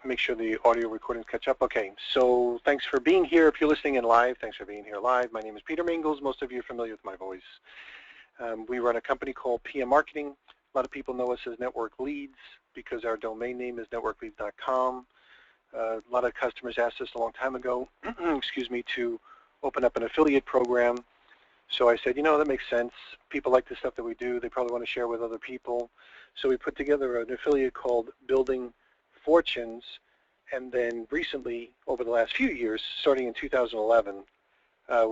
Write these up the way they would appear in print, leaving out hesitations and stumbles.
make sure the audio recordings catch up. Okay, so thanks for being here. If you're listening in live, thanks for being here live. My name is Peter Mingils. Most of you are familiar with my voice. We run a company called PM Marketing. A lot of people know us as Network Leads because our domain name is networkleads.com. A lot of customers asked us a long time ago, excuse me, to open up an affiliate program. So I said, you know, that makes sense. People like the stuff that we do. They probably want to share with other people. So we put together an affiliate called Building Fortunes. And then recently, over the last few years, starting in 2011,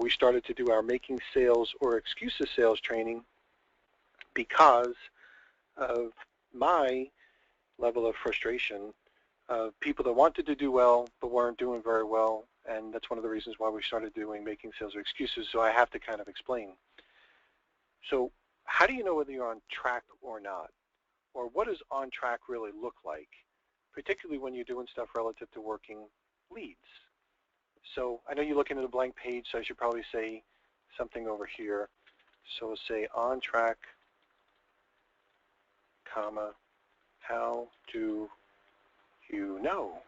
we started to do our Making Sales or Excuses Sales training because of my level of frustration of people that wanted to do well but weren't doing very well. And that's one of the reasons why we started doing Making Sales or Excuses, so I have to kind of explain. So how do you know whether you're on track or not? Or what does on track really look like, particularly when you're doing stuff relative to working leads? So I know you're looking at a blank page, so I should probably say something over here. So we'll say on track, comma, how do you know?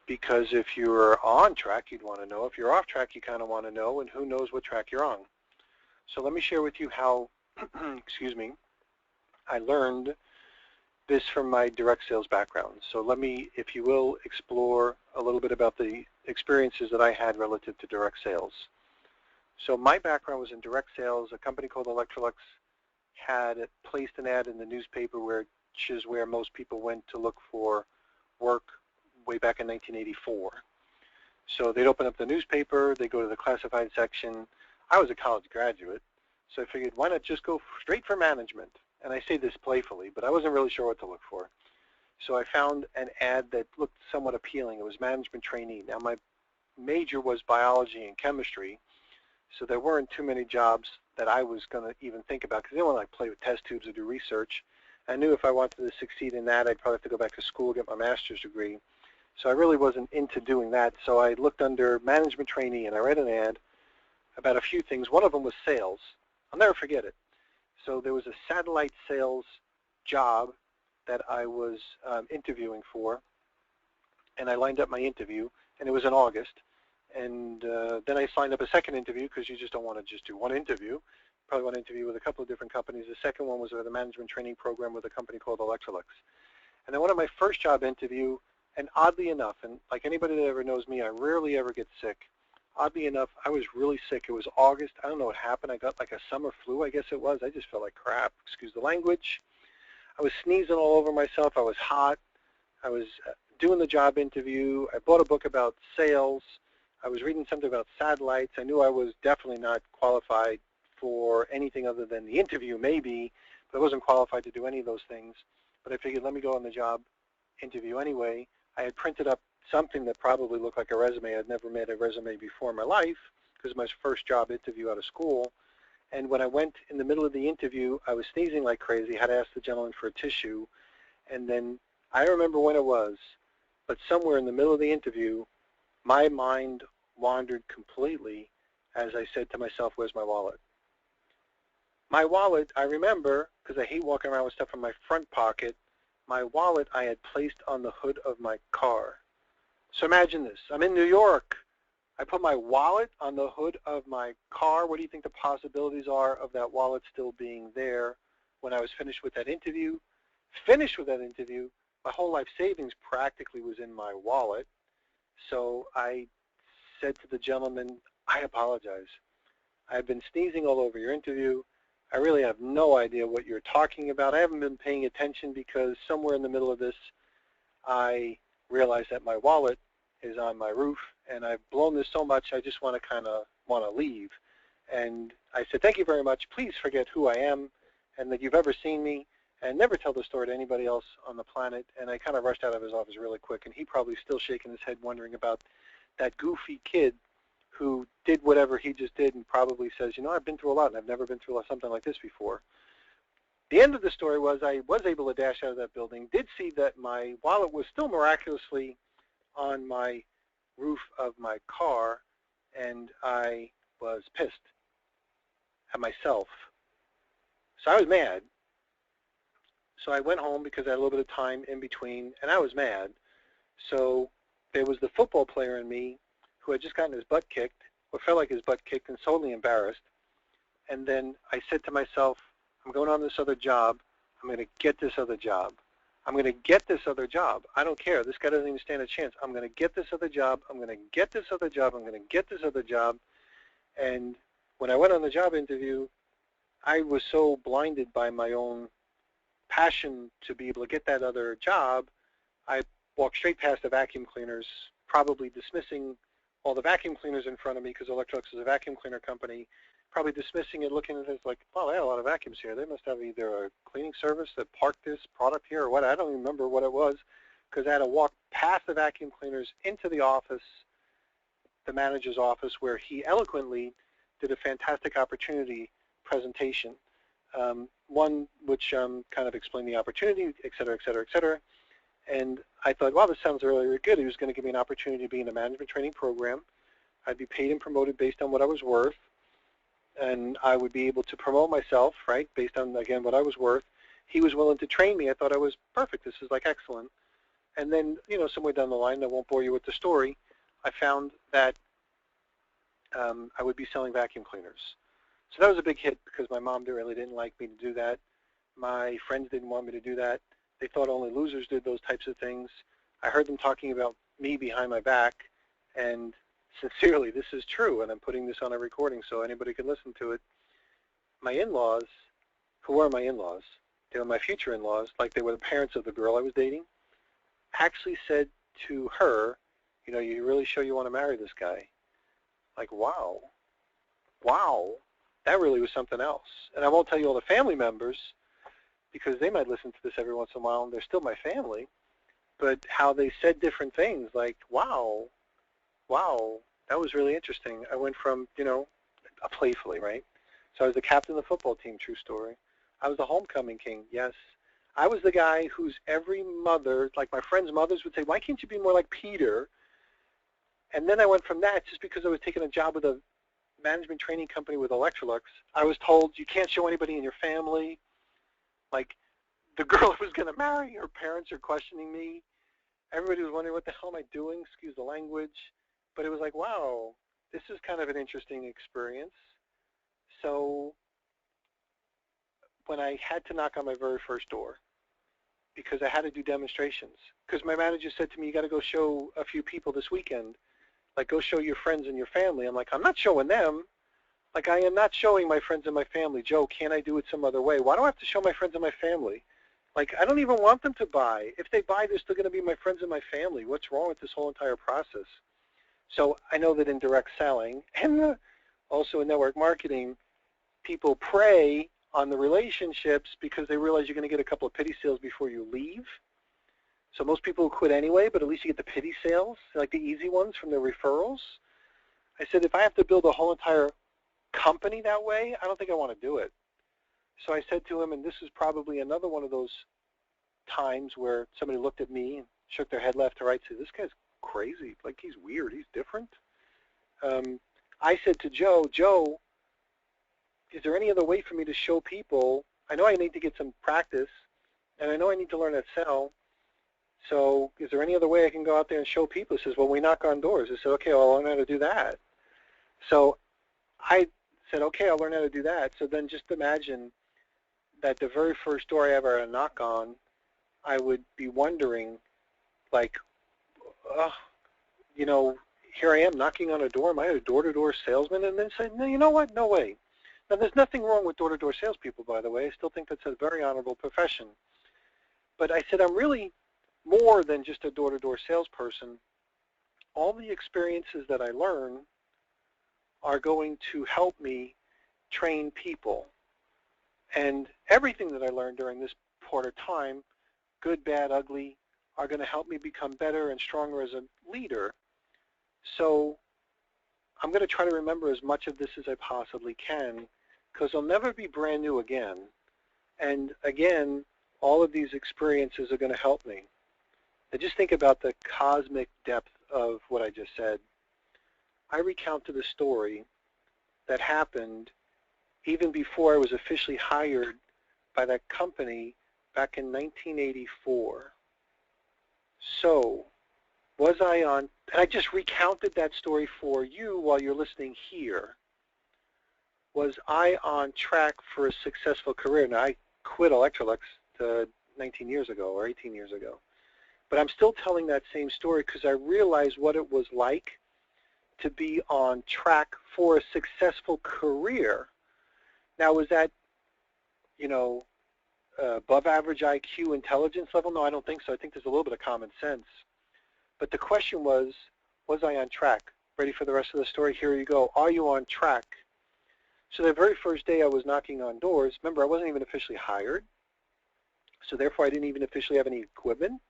Because if you're on track, you'd want to know. If you're off track, you kind of want to know, and who knows what track you're on. So let me share with you how, excuse me, I learned this from my direct sales background. So let me, if you will, explore a little bit about the experiences that I had relative to direct sales. So my background was in direct sales. A company called Electrolux had placed an ad in the newspaper, which is where most people went to look for work way back in 1984. So they'd open up the newspaper, they go to the classified section. I was a college graduate, so I figured why not just go straight for management? And I say this playfully, but I wasn't really sure what to look for. So I found an ad that looked somewhat appealing. It was management trainee. Now my major was biology and chemistry, so there weren't too many jobs that I was going to even think about because I didn't want to like play with test tubes or do research. I knew if I wanted to succeed in that, I'd probably have to go back to school, get my master's degree. So I really wasn't into doing that. So I looked under management trainee and I read an ad about a few things. One of them was sales. I'll never forget it. So there was a satellite sales job that I was interviewing for, and I lined up my interview, and it was in August. And then I signed up a second interview because you just don't want to just do one interview. Probably want to interview with a couple of different companies. The second one was with a management training program with a company called Electrolux. And then one of my first job interview, and oddly enough, and like anybody that ever knows me, I rarely ever get sick. Oddly enough, I was really sick. It was August. I don't know what happened. I got like a summer flu, I guess it was. I just felt like crap, excuse the language. I was sneezing all over myself. I was hot. I was doing the job interview. I bought a book about sales. I was reading something about satellites. I knew I was definitely not qualified for anything other than the interview, maybe, but I wasn't qualified to do any of those things. But I figured, let me go on the job interview anyway. I had printed up something that probably looked like a resume. I'd never made a resume before in my life because it was my first job interview out of school. And when I went in the middle of the interview, I was sneezing like crazy. I had to ask the gentleman for a tissue. And then I remember when it was, but somewhere in the middle of the interview, my mind wandered completely as I said to myself, where's my wallet? My wallet, I remember, because I hate walking around with stuff in my front pocket, my wallet I had placed on the hood of my car. So imagine this. I'm in New York. I put my wallet on the hood of my car. What do you think the possibilities are of that wallet still being there when I was finished with that interview? Finished with that interview, my whole life savings practically was in my wallet. So I said to the gentleman, I apologize. I've been sneezing all over your interview. I really have no idea what you're talking about. I haven't been paying attention because somewhere in the middle of this, I realized that my wallet is on my roof, and I've blown this so much, I just want to leave. And I said, thank you very much. Please forget who I am and that you've ever seen me, and never tell the story to anybody else on the planet. And I kind of rushed out of his office really quick, and he probably still shaking his head wondering about that goofy kid who did whatever he just did and probably says, you know, I've been through a lot, and I've never been through something like this before. The end of the story was I was able to dash out of that building, did see that my wallet was still miraculously on my roof of my car, and I was pissed at myself. So I was mad. So I went home because I had a little bit of time in between, and I was mad. So there was the football player in me who had just gotten his butt kicked, or felt like his butt kicked, and totally embarrassed. And then I said to myself, I'm going on this other job. I'm going to get this other job. I'm going to get this other job. I don't care. This guy doesn't even stand a chance. I'm going to get this other job. I'm going to get this other job. I'm going to get this other job. And when I went on the job interview, I was so blinded by my own passion to be able to get that other job, I walked straight past the vacuum cleaners, probably dismissing all the vacuum cleaners in front of me because Electrolux is a vacuum cleaner company, probably dismissing it, looking at it like, oh, they have a lot of vacuums here. They must have either a cleaning service that parked this product here or what. I don't even remember what it was because I had to walk past the vacuum cleaners into the office, the manager's office, where he eloquently did a fantastic opportunity presentation. One which kind of explained the opportunity, et cetera, et cetera, et cetera. And I thought, wow, this sounds really, really good. He was going to give me an opportunity to be in a management training program. I'd be paid and promoted based on what I was worth. And I would be able to promote myself, right, based on, again, what I was worth. He was willing to train me. I thought I was perfect. This is like excellent. And then, somewhere down the line, I won't bore you with the story, I found that I would be selling vacuum cleaners. So that was a big hit because my mom really didn't like me to do that. My friends didn't want me to do that. They thought only losers did those types of things. I heard them talking about me behind my back, and sincerely, this is true, and I'm putting this on a recording so anybody can listen to it. My in-laws, who were my in-laws, they were my future in-laws, like they were the parents of the girl I was dating, actually said to her, you really sure you want to marry this guy? Like, wow, that really was something else. And I won't tell you all the family members because they might listen to this every once in a while and they're still my family, but how they said different things like, wow, that was really interesting. I went from, playfully, right? So I was the captain of the football team, true story. I was the homecoming king, yes. I was the guy whose every mother, like my friends' mothers would say, why can't you be more like Peter? And then I went from that just because I was taking a job with a management training company with Electrolux. I was told you can't show anybody in your family. Like the girl I was going to marry, her parents are questioning me. Everybody was wondering what the hell am I doing, excuse the language. But it was like, wow, this is kind of an interesting experience. So when I had to knock on my very first door, because I had to do demonstrations, because my manager said to me, you got to go show a few people this weekend. Like, go show your friends and your family. I'm like, I'm not showing them. Like, I am not showing my friends and my family. Joe, can't I do it some other way? Why do I have to show my friends and my family? Like, I don't even want them to buy. If they buy, they're still going to be my friends and my family. What's wrong with this whole entire process? So I know that in direct selling and also in network marketing, people prey on the relationships because they realize you're going to get a couple of pity sales before you leave. So most people will quit anyway, but at least you get the pity sales, like the easy ones from the referrals. I said, if I have to build a whole entire company that way, I don't think I want to do it. So I said to him, and this is probably another one of those times where somebody looked at me and shook their head left to right, said, this guy's crazy, like he's weird, he's different. I said to Joe, is there any other way for me to show people? I know I need to get some practice, and I know I need to learn to sell. So is there any other way I can go out there and show people? He says, well, we knock on doors. I said, okay, well, I'll learn how to do that. So I said, okay, I'll learn how to do that. So then just imagine that the very first door I ever had to knock on, I would be wondering, like, here I am knocking on a door. Am I a door-to-door salesman? And then say, no, you know what? No way. Now, there's nothing wrong with door-to-door salespeople, by the way. I still think that's a very honorable profession. But I said, I'm really more than just a door-to-door salesperson. All the experiences that I learn are going to help me train people. And everything that I learned during this part of time, good, bad, ugly, are going to help me become better and stronger as a leader. So I'm going to try to remember as much of this as I possibly can, because I'll never be brand new again. And again, all of these experiences are going to help me. And just think about the cosmic depth of what I just said. I recounted a story that happened even before I was officially hired by that company back in 1984. So was I on, and I just recounted that story for you while you're listening here. Was I on track for a successful career? Now, I quit Electrolux 19 years ago or 18 years ago. But I'm still telling that same story because I realized what it was like to be on track for a successful career. Now, was that, above average IQ intelligence level? No, I don't think so. I think there's a little bit of common sense. But the question was I on track? Ready for the rest of the story? Here you go. Are you on track? So the very first day I was knocking on doors, remember, I wasn't even officially hired. So therefore, I didn't even officially have any equipment.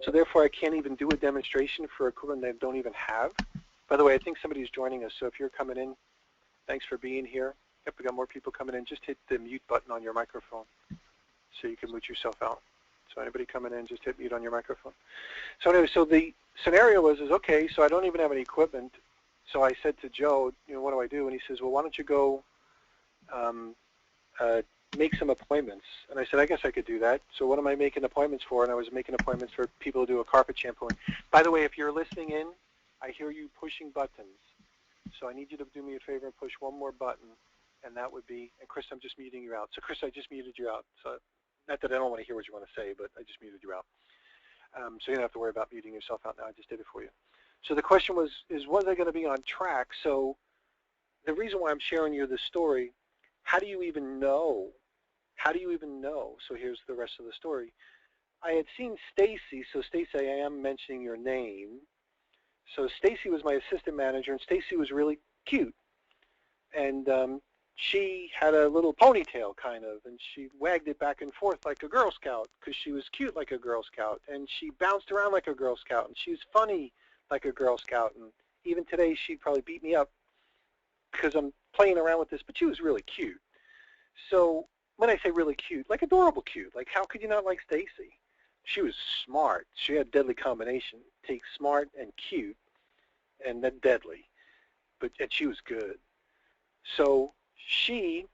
So therefore, I can't even do a demonstration for equipment I don't even have. By the way, I think somebody's joining us. So if you're coming in, thanks for being here. Yep, we got more people coming in. Just hit the mute button on your microphone so you can mute yourself out. So anybody coming in, just hit mute on your microphone. So anyway, so the scenario was, okay, so I don't even have any equipment. So I said to Joe, what do I do? And he says, well, why don't you go make some appointments? And I said, I guess I could do that. So what am I making appointments for? And I was making appointments for people to do a carpet shampooing. By the way, if you're listening in, I hear you pushing buttons. So I need you to do me a favor and push one more button, and that would be, and Chris, I'm just muting you out. So Chris, I just muted you out. So not that I don't want to hear what you want to say, but I just muted you out. So you don't have to worry about muting yourself out now. I just did it for you. So the question was I going to be on track? So the reason why I'm sharing you this story, how do you even know? How do you even know? So here's the rest of the story. I had seen Stacy. So Stacy, I am mentioning your name. So Stacy was my assistant manager, and Stacy was really cute. And she had a little ponytail, kind of, and she wagged it back and forth like a Girl Scout because she was cute like a Girl Scout, and she bounced around like a Girl Scout, and she was funny like a Girl Scout. And even today, she'd probably beat me up because I'm playing around with this, but she was really cute. So when I say really cute, like adorable cute, like how could you not like Stacy? She was smart. She had a deadly combination. Take smart and cute, and then deadly. And she was good. So she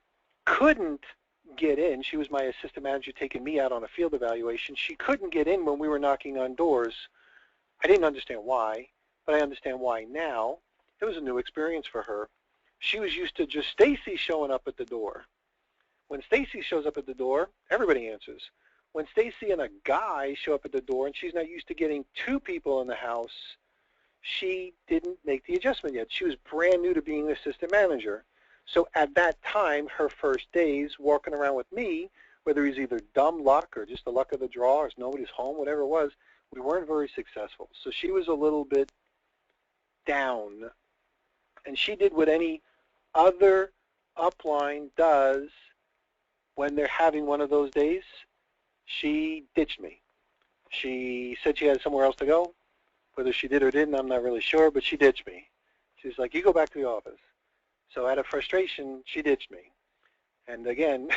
couldn't get in. She was my assistant manager taking me out on a field evaluation. She couldn't get in when we were knocking on doors. I didn't understand why, but I understand why now. It was a new experience for her. She was used to just Stacy showing up at the door. When Stacy shows up at the door, everybody answers. When Stacy and a guy show up at the door and she's not used to getting two people in the house, she didn't make the adjustment yet. She was brand new to being the assistant manager. So at that time, her first days walking around with me, whether it was either dumb luck or just the luck of the draw or nobody's home, whatever it was, we weren't very successful. So she was a little bit down. And she did what any other upline does when they're having one of those days. She ditched me. She said she had somewhere else to go. Whether she did or didn't, I'm not really sure, but she ditched me. She's like, you go back to the office. So out of frustration, she ditched me. And again,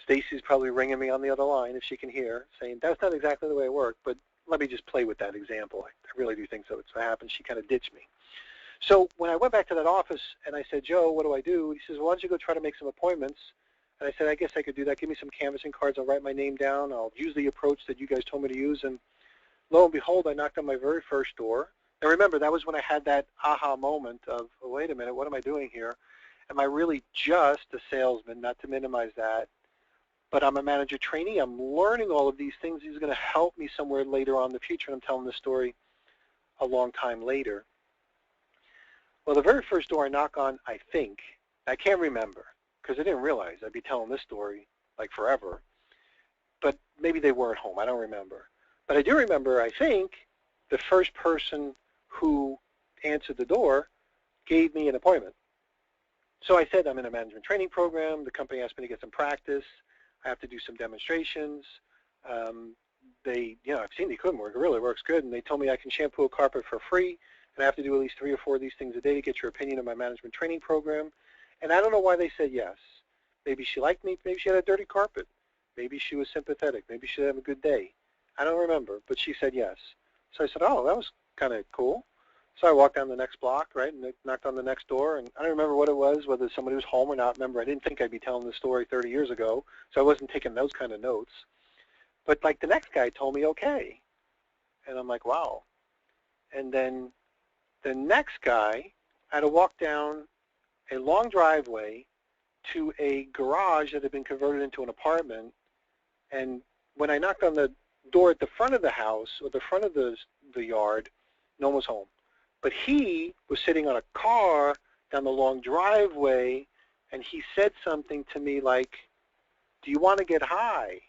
Stacy's probably ringing me on the other line if she can hear, saying, that's not exactly the way it worked, but let me just play with that example. I really do think so. It's what happened. She kind of ditched me. So when I went back to that office and I said, Joe, what do I do? He says, well, why don't you go try to make some appointments? And I said, I guess I could do that. Give me some canvassing cards. I'll write my name down. I'll use the approach that you guys told me to use. And lo and behold, I knocked on my very first door. And remember, that was when I had that aha moment of, oh, wait a minute, what am I doing here? Am I really just a salesman? Not to minimize that, but I'm a manager trainee. I'm learning all of these things. These are going to help me somewhere later on in the future. And I'm telling this story a long time later. Well, the very first door I knock on, I think, I can't remember because I didn't realize I'd be telling this story like forever, but maybe they weren't home. I don't remember. But I do remember, I think, the first person who answered the door gave me an appointment. So I said, I'm in a management training program. The company asked me to get some practice. I have to do some demonstrations. I've seen the equipment work. It really works good. And they told me I can shampoo a carpet for free. And I have to do at least 3 or 4 of these things a day to get your opinion of my management training program. And I don't know why they said yes. Maybe she liked me. Maybe she had a dirty carpet. Maybe she was sympathetic. Maybe she had a good day. I don't remember, but she said yes. So I said, oh, that was kind of cool. So I walked down the next block, right, and knocked on the next door, and I don't remember what it was, whether somebody was home or not. Remember, I didn't think I'd be telling this story 30 years ago, so I wasn't taking those kind of notes. But like the next guy told me, okay, and I'm like, wow. And then the next guy, I had to walk down a long driveway to a garage that had been converted into an apartment, and when I knocked on the door at the front of the house, or the front of the yard, no one was home. But he was sitting on a car down the long driveway, and he said something to me like, do you want to get high?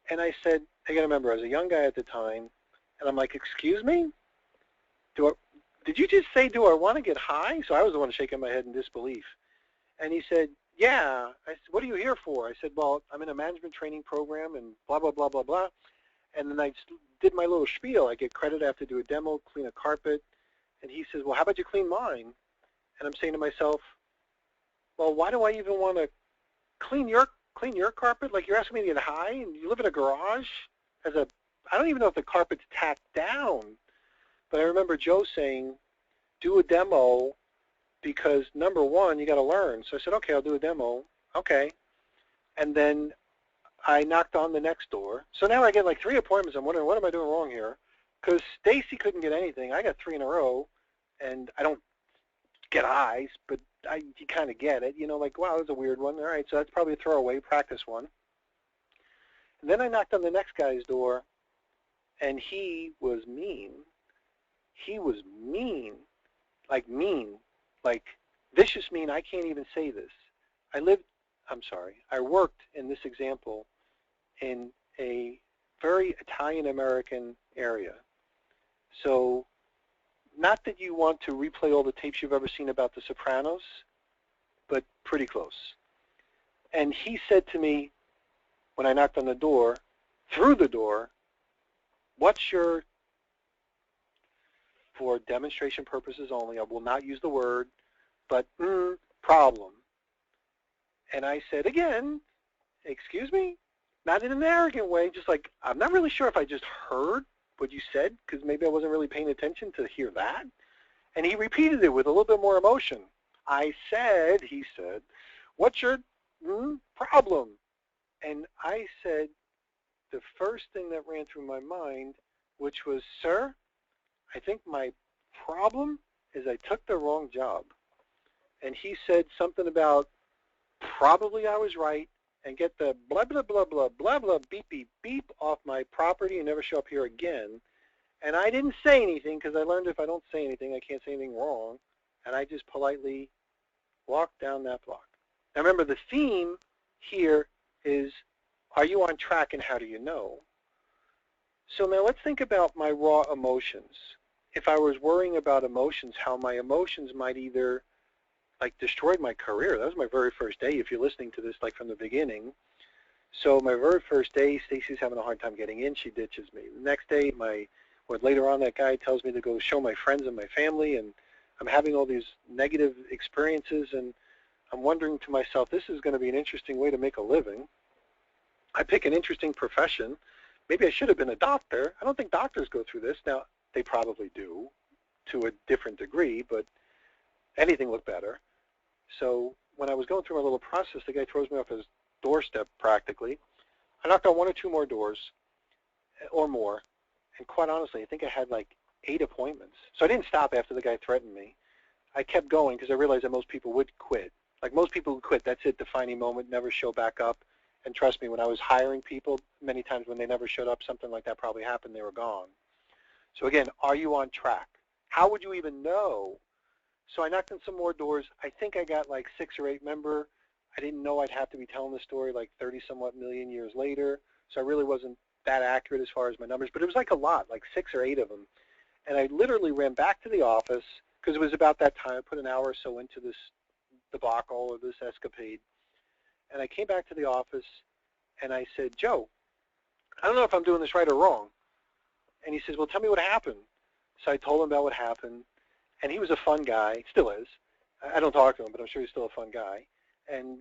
And I said, I got to remember, I was a young guy at the time, and I'm like, excuse me? Did you just say, do I want to get high? So I was the one shaking my head in disbelief. And he said, yeah. I said, what are you here for? I said, well, I'm in a management training program and blah, blah, blah, blah, blah. And then I did my little spiel. I get credit, I have to do a demo, clean a carpet. And he says, well, how about you clean mine? And I'm saying to myself, well, why do I even want to clean your carpet? Like, you're asking me to get high, and you live in a garage? I don't even know if the carpet's tacked down. But I remember Joe saying, do a demo because, number one, you got to learn. So I said, okay, I'll do a demo. Okay. And then I knocked on the next door. So now I get like 3 appointments. I'm wondering, what am I doing wrong here? Because Stacy couldn't get anything. I got 3 in a row, and I don't get eyes, but you kind of get it. You know, like, wow, that's a weird one. All right, so that's probably a throwaway practice one. And then I knocked on the next guy's door, and he was mean. He was mean, like vicious mean. I can't even say this. I worked in this example in a very Italian-American area. So not that you want to replay all the tapes you've ever seen about The Sopranos, but pretty close. And he said to me when I knocked on the door, through the door, what's your, for demonstration purposes only, I will not use the word, but problem. And I said, again, excuse me? Not in an arrogant way, just like, I'm not really sure if I just heard what you said, because maybe I wasn't really paying attention to hear that. And he repeated it with a little bit more emotion. I said, he said, what's your problem? And I said the first thing that ran through my mind, which was, sir, I think my problem is I took the wrong job. And he said something about probably I was right, and get the blah, blah, blah, blah, blah, blah, beep, beep, beep off my property and never show up here again. And I didn't say anything because I learned if I don't say anything, I can't say anything wrong. And I just politely walked down that block. Now remember, the theme here is, are you on track and how do you know? So now let's think about my raw emotions. If I was worrying about emotions, how my emotions might either like destroyed my career. That was my very first day, if you're listening to this like from the beginning. So my very first day, Stacy's having a hard time getting in. She ditches me. The next day, later on, that guy tells me to go show my friends and my family, and I'm having all these negative experiences, and I'm wondering to myself, this is going to be an interesting way to make a living. I pick an interesting profession. Maybe I should have been a doctor. I don't think doctors go through this. Now, they probably do to a different degree, but anything looked better. So when I was going through my little process, the guy throws me off his doorstep practically. I knocked on 1 or 2 more doors or more. And quite honestly, I think I had like 8 appointments. So I didn't stop after the guy threatened me. I kept going because I realized that most people would quit. Like most people would quit. That's it, defining moment, never show back up. And trust me, when I was hiring people, many times when they never showed up, something like that probably happened. They were gone. So again, are you on track? How would you even know? So I knocked on some more doors. I think I got like 6 or 8. Remember, I didn't know I'd have to be telling the story like 30-somewhat million years later. So I really wasn't that accurate as far as my numbers. But it was like a lot, like 6 or 8 of them. And I literally ran back to the office because it was about that time. I put an hour or so into this debacle or this escapade. And I came back to the office and I said, Joe, I don't know if I'm doing this right or wrong. And he says, well, tell me what happened. So I told him about what happened. And he was a fun guy, still is. I don't talk to him, but I'm sure he's still a fun guy. And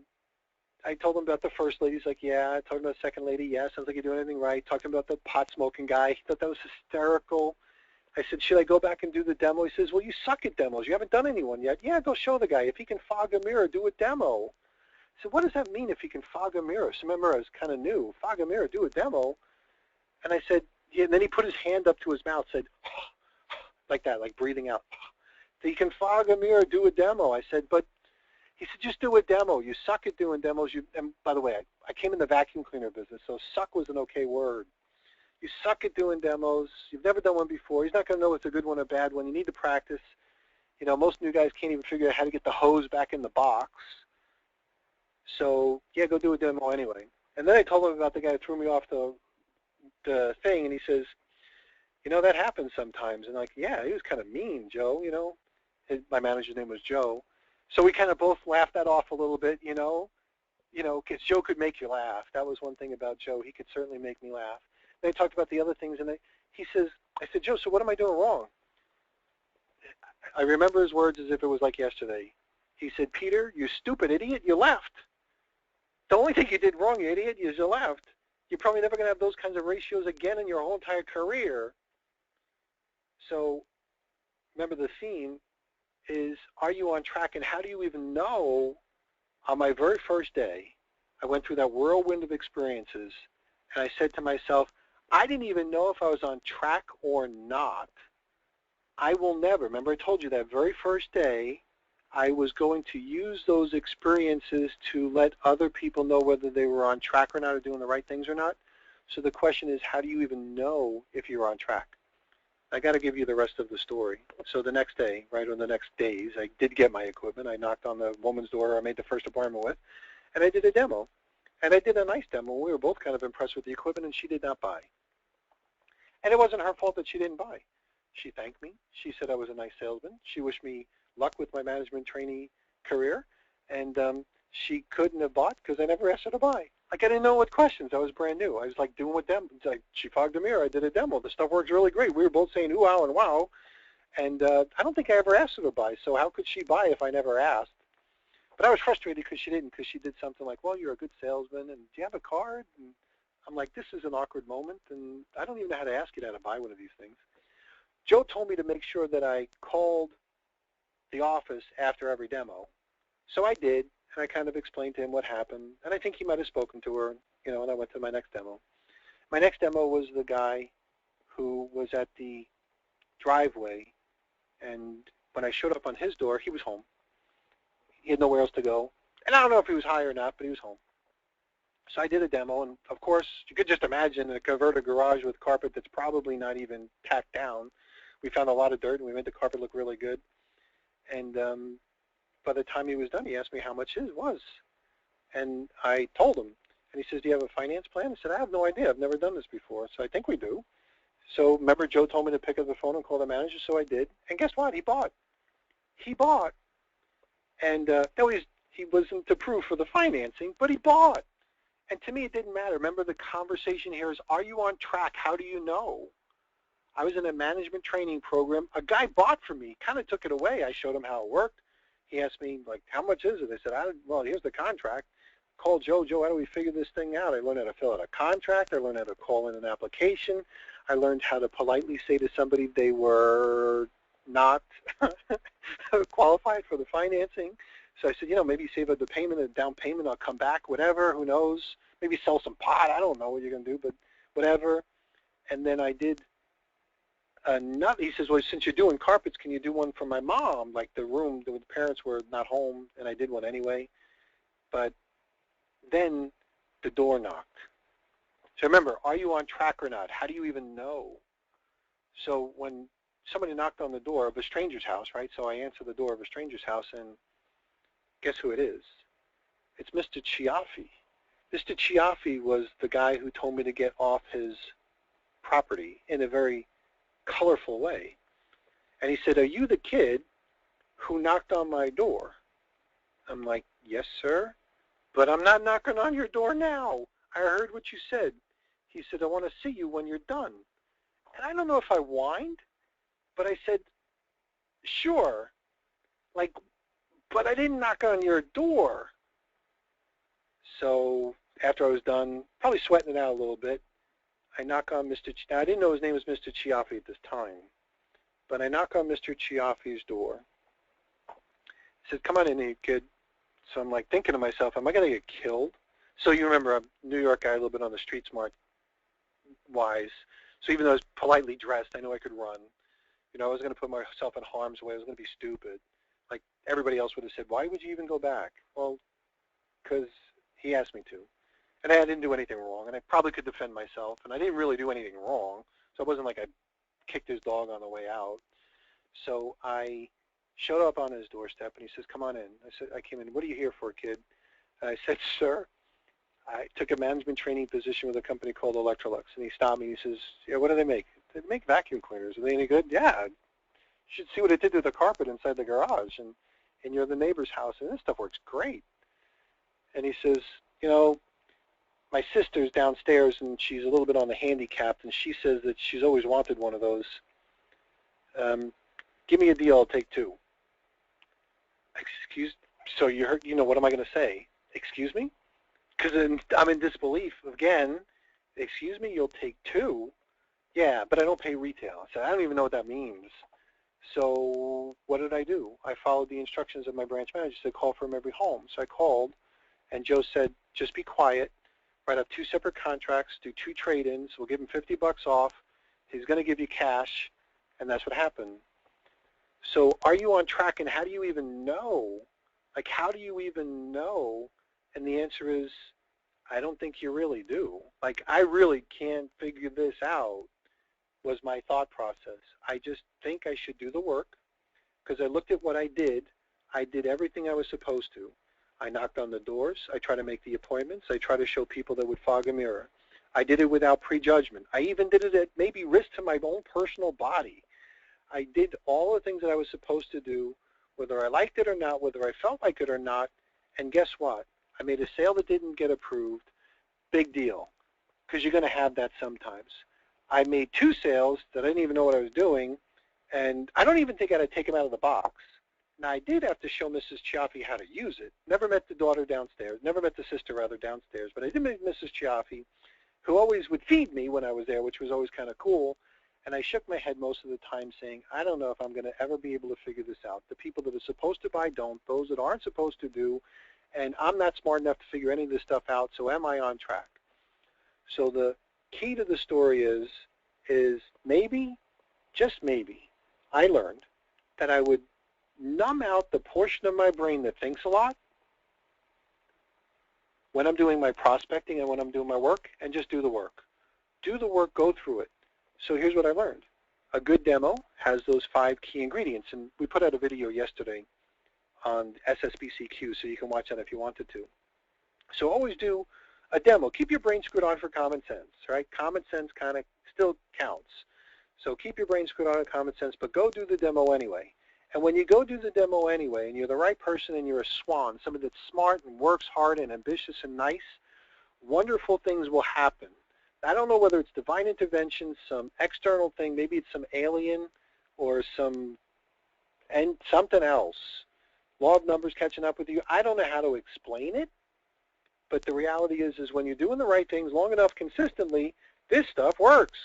I told him about the first lady. He's like, yeah. I told him about the second lady. Yeah, sounds like you're doing everything right. Talked to him about the pot-smoking guy. He thought that was hysterical. I said, should I go back and do the demo? He says, well, you suck at demos. You haven't done any one yet. Yeah, go show the guy. If he can fog a mirror, do a demo. I said, what does that mean if he can fog a mirror? So remember, I was kind of new. Fog a mirror, do a demo. And I said, yeah, and then he put his hand up to his mouth, said, like that, like breathing out. So you can fog a mirror, do a demo. I said, but he said, just do a demo. You suck at doing demos. And by the way, I came in the vacuum cleaner business, so suck was an okay word. You suck at doing demos. You've never done one before. He's not going to know if it's a good one or a bad one. You need to practice. You know, most new guys can't even figure out how to get the hose back in the box. So, yeah, go do a demo anyway. And then I told him about the guy who threw me off the thing, and he says, you know, that happens sometimes. And like, yeah, he was kind of mean, Joe, you know. My manager's name was Joe. So we kind of both laughed that off a little bit, you know, because Joe could make you laugh. That was one thing about Joe. He could certainly make me laugh. They talked about the other things, and he says, I said, Joe, so what am I doing wrong? I remember his words as if it was like yesterday. He said, Peter, you stupid idiot, you left. The only thing you did wrong, you idiot, is you left. You're probably never going to have those kinds of ratios again in your whole entire career. So remember, the theme is, are you on track, and how do you even know? On my very first day, I went through that whirlwind of experiences, and I said to myself, I didn't even know if I was on track or not. I will never. Remember, I told you that very first day, I was going to use those experiences to let other people know whether they were on track or not, or doing the right things or not. So the question is, how do you even know if you're on track? I got to give you the rest of the story. So the next day, right, or the next days, I did get my equipment. I knocked on the woman's door I made the first appointment with, and I did a demo. And I did a nice demo. We were both kind of impressed with the equipment, and she did not buy. And it wasn't her fault that she didn't buy. She thanked me. She said I was a nice salesman. She wished me luck with my management trainee career, and she couldn't have bought because I never asked her to buy. Like, I didn't know what questions. I was brand new. I was like doing with them. Like, she fogged a mirror. I did a demo. The stuff works really great. We were both saying ooh, wow, and wow. And I don't think I ever asked her to buy. So how could she buy if I never asked? But I was frustrated because she didn't, because she did something like, well, you're a good salesman, and do you have a card? And I'm like, this is an awkward moment, and I don't even know how to ask you how to buy one of these things. Joe told me to make sure that I called the office after every demo. So I did, and I kind of explained to him what happened, and I think he might have spoken to her, you know, and I went to my next demo. My next demo was the guy who was at the driveway, and when I showed up on his door, he was home. He had nowhere else to go. And I don't know if he was high or not, but he was home. So I did a demo, and of course, you could just imagine a converted garage with carpet that's probably not even tacked down. We found a lot of dirt, and we made the carpet look really good. And by the time he was done, he asked me how much his was. And I told him. And he says, do you have a finance plan? I said, I have no idea. I've never done this before. So I think we do. So remember, Joe told me to pick up the phone and call the manager, so I did. And guess what? He bought. He bought. And no, he wasn't approved for the financing, but he bought. And to me, it didn't matter. Remember, the conversation here is, are you on track? How do you know? I was in a management training program. A guy bought from me, kind of took it away. I showed him how it worked. He asked me, like, how much is it? I said, well, here's the contract. Call Joe. Joe, how do we figure this thing out? I learned how to fill out a contract. I learned how to call in an application. I learned how to politely say to somebody they were not qualified for the financing. So I said, you know, maybe save up the payment, a down payment, I'll come back, whatever, who knows. Maybe sell some pot. I don't know what you're going to do, but whatever. And then I did another. He says, well, since you're doing carpets, can you do one for my mom? Like the room, the parents were not home, and I did one anyway. But then the door knocked. So remember, are you on track or not? How do you even know? So when somebody knocked on the door of a stranger's house, right? So I answer the door of a stranger's house, and guess who it is? It's Mr. Chiaffi. Mr. Chiaffi was the guy who told me to get off his property in a very colorful way. And he said, are you the kid who knocked on my door? I'm like, yes, sir, but I'm not knocking on your door now. I heard what you said. He said, I want to see you when you're done. And I don't know if I whined, but I said, sure. Like, but I didn't knock on your door. So after I was done, probably sweating it out a little bit, I knock on Mr. Now, I didn't know his name was Mr. Chiaffi at this time. But I knock on Mr. Chiaffi's door. He said, come on in here, kid. So I'm like thinking to myself, am I going to get killed? So you remember, I'm a New York guy, a little bit on the street smart wise. So even though I was politely dressed, I knew I could run. You know, I was going to put myself in harm's way. I was going to be stupid. Like everybody else would have said, why would you even go back? Well, because he asked me to. And I didn't do anything wrong, and I probably could defend myself, and I didn't really do anything wrong. So it wasn't like I kicked his dog on the way out. So I showed up on his doorstep, and he says, come on in. I said, I came in, what are you here for, kid? And I said, sir, I took a management training position with a company called Electrolux. And he stopped me, and he says, yeah, what do they make? They make vacuum cleaners. Are they any good? Yeah. You should see what it did to the carpet inside the garage. And you're the neighbor's house, and this stuff works great. And he says, you know, my sister's downstairs, and she's a little bit on the handicapped, and she says that she's always wanted one of those. Give me a deal, I'll take two. Excuse, so you heard, you know, what am I going to say? Excuse me? Because I'm in disbelief. Again, excuse me, you'll take two? Yeah, but I don't pay retail. I said, I don't even know what that means. So what did I do? I followed the instructions of my branch manager. He said, call from every home. So I called, and Joe said, just be quiet. Write up 2 separate contracts, do 2 trade-ins. We'll give him $50 off. He's going to give you cash, and that's what happened. So are you on track, and how do you even know? Like, how do you even know? And the answer is, I don't think you really do. Like, I really can't figure this out, was my thought process. I just think I should do the work, because I looked at what I did. I did everything I was supposed to. I knocked on the doors. I tried to make the appointments. I tried to show people that would fog a mirror. I did it without prejudgment. I even did it at maybe risk to my own personal body. I did all the things that I was supposed to do, whether I liked it or not, whether I felt like it or not, and guess what? I made a sale that didn't get approved. Big deal, because you're going to have that sometimes. I made 2 sales that I didn't even know what I was doing, and I don't even think I had to take them out of the box. Now, I did have to show Mrs. Chiaffi how to use it. Never met the daughter downstairs, never met the sister, rather, downstairs, but I did meet Mrs. Chiaffi, who always would feed me when I was there, which was always kind of cool, and I shook my head most of the time saying, I don't know if I'm going to ever be able to figure this out. The people that are supposed to buy don't, those that aren't supposed to do, and I'm not smart enough to figure any of this stuff out, so am I on track? So the key to the story is maybe, just maybe, I learned that I would numb out the portion of my brain that thinks a lot when I'm doing my prospecting and when I'm doing my work, and just do the work. Do the work, go through it. So here's what I learned. A good demo has those 5 key ingredients, and we put out a video yesterday on SSBCQ, so you can watch that if you wanted to. So always do a demo. Keep your brain screwed on for common sense, right? Common sense kind of still counts. So keep your brain screwed on for common sense, but go do the demo anyway. And when you go do the demo anyway, and you're the right person and you're a swan, somebody that's smart and works hard and ambitious and nice, wonderful things will happen. I don't know whether it's divine intervention, some external thing, maybe it's some alien or something else. Law of numbers catching up with you. I don't know how to explain it, but the reality is when you're doing the right things long enough consistently, this stuff works.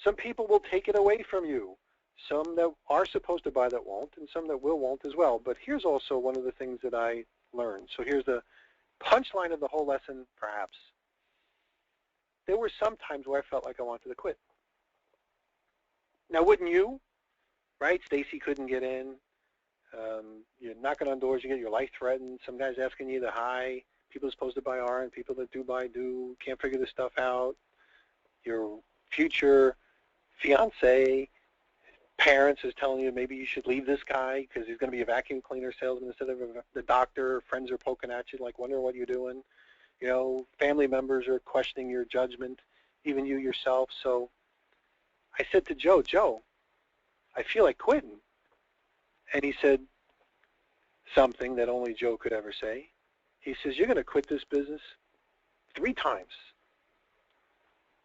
Some people will take it away from you. Some that are supposed to buy that won't, and some that won't as well. But here's also one of the things that I learned. So here's the punchline of the whole lesson, perhaps. There were some times where I felt like I wanted to quit. Now, wouldn't you? Right? Stacy couldn't get in. You're knocking on doors, you get your life threatened. Some guy's asking you to hi. People are supposed to buy aren't. People that do buy do. Can't figure this stuff out. Your future fiance, parents is telling you maybe you should leave this guy because he's going to be a vacuum cleaner salesman instead of the doctor. Friends are poking at you like wondering what you're doing. You know, family members are questioning your judgment, even you yourself. So I said to Joe, I feel like quitting. And he said something that only Joe could ever say. He says, you're going to quit this business 3 times.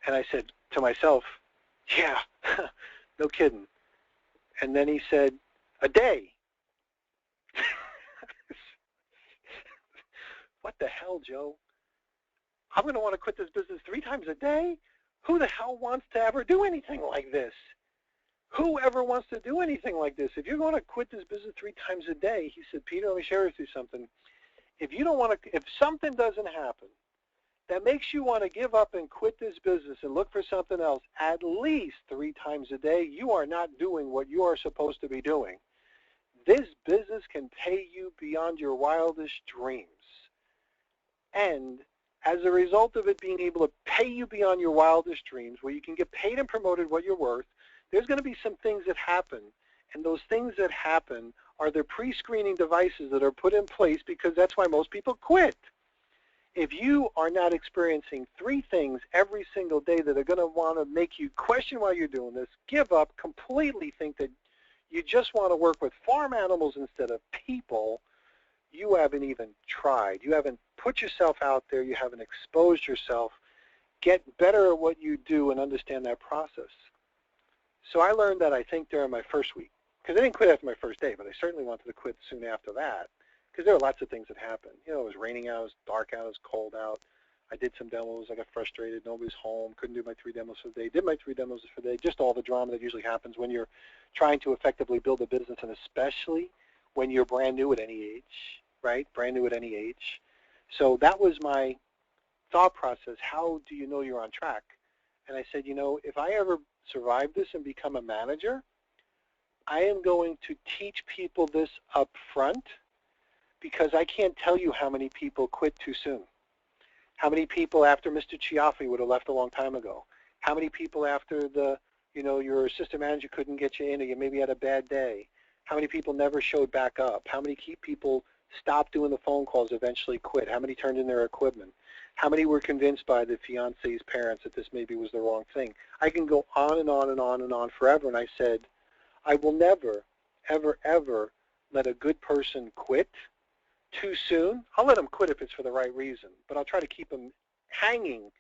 And I said to myself, yeah, no kidding. And then he said, a day. What the hell, Joe? I'm going to want to quit this business 3 times a day? Who the hell wants to ever do anything like this? Whoever wants to do anything like this? If you're going to quit this business 3 times a day, he said, Peter, let me share with you something. If you don't want to, if something doesn't happen that makes you want to give up and quit this business and look for something else at least 3 times a day, you are not doing what you are supposed to be doing. This business can pay you beyond your wildest dreams. And as a result of it being able to pay you beyond your wildest dreams, where you can get paid and promoted what you're worth, there's going to be some things that happen. And those things that happen are the pre-screening devices that are put in place, because that's why most people quit. If you are not experiencing 3 things every single day that are going to want to make you question why you're doing this, give up, completely think that you just want to work with farm animals instead of people, you haven't even tried. You haven't put yourself out there. You haven't exposed yourself. Get better at what you do and understand that process. So I learned that, I think, during my first week, because I didn't quit after my first day, but I certainly wanted to quit soon after that, because there were lots of things that happened. You know, it was raining out, it was dark out, it was cold out. I did some demos. I got frustrated. Nobody was home. Couldn't do my 3 demos for the day. Did my 3 demos for the day. Just all the drama that usually happens when you're trying to effectively build a business, and especially when you're brand new at any age, right? Brand new at any age. So that was my thought process. How do you know you're on track? And I said, you know, if I ever survive this and become a manager, I am going to teach people this up front, because I can't tell you how many people quit too soon. How many people after Mr. Chiaffi would have left a long time ago? How many people after your assistant manager couldn't get you in, or you maybe had a bad day? How many people never showed back up? How many people stopped doing the phone calls, eventually quit? How many turned in their equipment? How many were convinced by the fiance's parents that this maybe was the wrong thing? I can go on and on and on and on forever. And I said, I will never, ever, ever let a good person quit too soon. I'll let them quit if it's for the right reason, but I'll try to keep them hanging,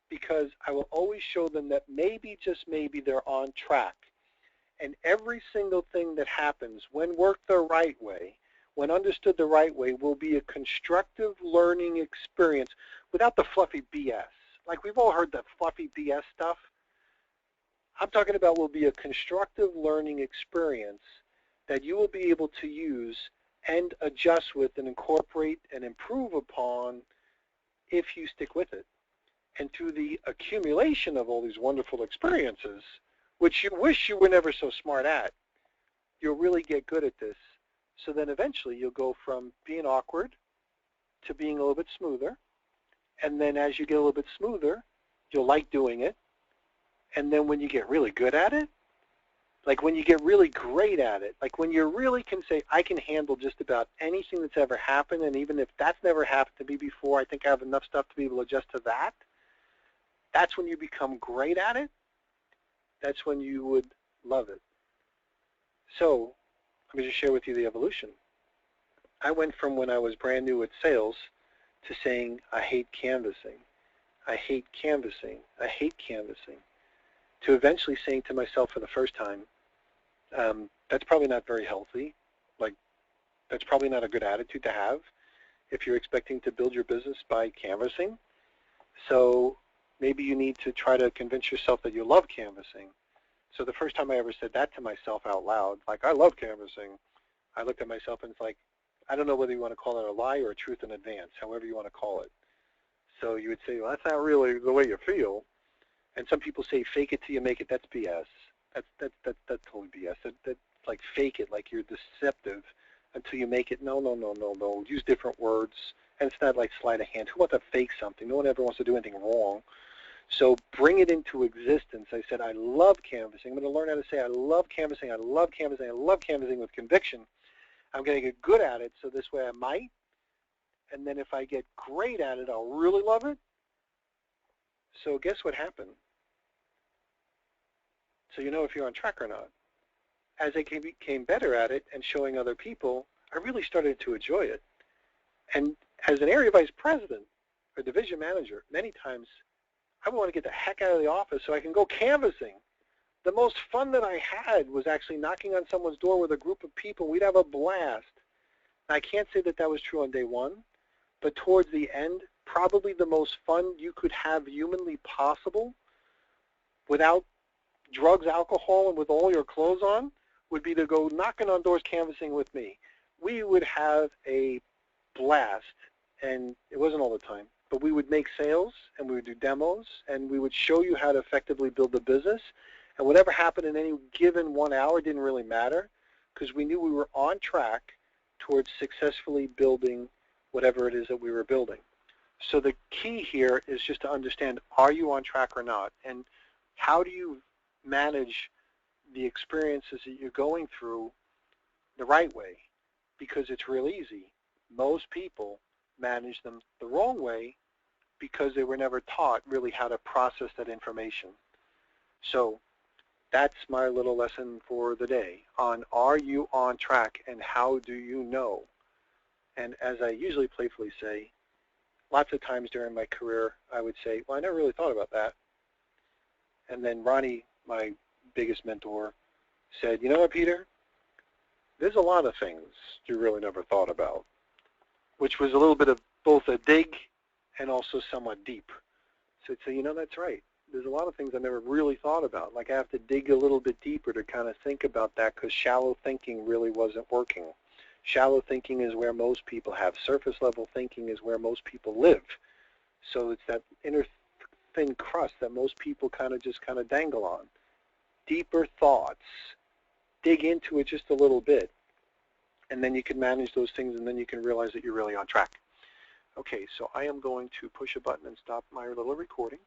because I will always show them that maybe, just maybe, they're on track. And every single thing that happens, when worked the right way, when understood the right way, will be a constructive learning experience without the fluffy BS. Like, we've all heard that fluffy BS stuff. I'm talking about will be a constructive learning experience that you will be able to use and adjust with and incorporate and improve upon if you stick with it. And through the accumulation of all these wonderful experiences, which you wish you were never so smart at, you'll really get good at this. So then eventually you'll go from being awkward to being a little bit smoother. And then as you get a little bit smoother, you'll like doing it. And then when you get really good at it, like when you get really great at it, like when you really can say, I can handle just about anything that's ever happened, and even if that's never happened to me before, I think I have enough stuff to be able to adjust to that. That's when you become great at it. That's when you would love it. So let me just share with you the evolution. I went from when I was brand new at sales to saying, I hate canvassing. I hate canvassing. I hate canvassing. To eventually saying to myself for the first time, that's probably not very healthy. Like, that's probably not a good attitude to have if you're expecting to build your business by canvassing. So maybe you need to try to convince yourself that you love canvassing. So the first time I ever said that to myself out loud, like, I love canvassing, I looked at myself and it's like, I don't know whether you want to call it a lie or a truth in advance, however you want to call it. So you would say, well, that's not really the way you feel. And some people say, fake it till you make it. That's BS. That's totally BS. That's like fake it, like you're deceptive until you make it. No. Use different words. And it's not like sleight of hand. Who wants to fake something? No one ever wants to do anything wrong. So bring it into existence. I said, I love canvassing. I'm going to learn how to say, I love canvassing. I love canvassing. I love canvassing with conviction. I'm going to get good at it, so this way I might. And then if I get great at it, I'll really love it. So guess what happened? So you know if you're on track or not. As I became better at it and showing other people, I really started to enjoy it. And as an area vice president or division manager, many times I want to get the heck out of the office so I can go canvassing. The most fun that I had was actually knocking on someone's door with a group of people. We'd have a blast. And I can't say that that was true on day one, but towards the end, probably the most fun you could have humanly possible without drugs, alcohol, and with all your clothes on would be to go knocking on doors canvassing with me. We would have a blast, and it wasn't all the time, but we would make sales, and we would do demos, and we would show you how to effectively build a business. And whatever happened in any given 1 hour didn't really matter, because we knew we were on track towards successfully building whatever it is that we were building. So the key here is just to understand, are you on track or not? And how do you manage the experiences that you're going through the right way? Because it's real easy. Most people manage them the wrong way because they were never taught really how to process that information. So that's my little lesson for the day on, are you on track and how do you know? And as I usually playfully say, lots of times during my career, I would say, well, I never really thought about that. And then Ronnie, my biggest mentor, said, you know what, Peter? There's a lot of things you really never thought about, which was a little bit of both a dig and also somewhat deep. So I'd say, you know, that's right. There's a lot of things I never really thought about. Like I have to dig a little bit deeper to kind of think about that because shallow thinking really wasn't working. Shallow thinking is where most people have. Surface level thinking is where most people live. So it's that inner thin crust that most people kind of dangle on. Deeper thoughts. Dig into it just a little bit. And then you can manage those things and then you can realize that you're really on track. Okay, so I am going to push a button and stop my little recording.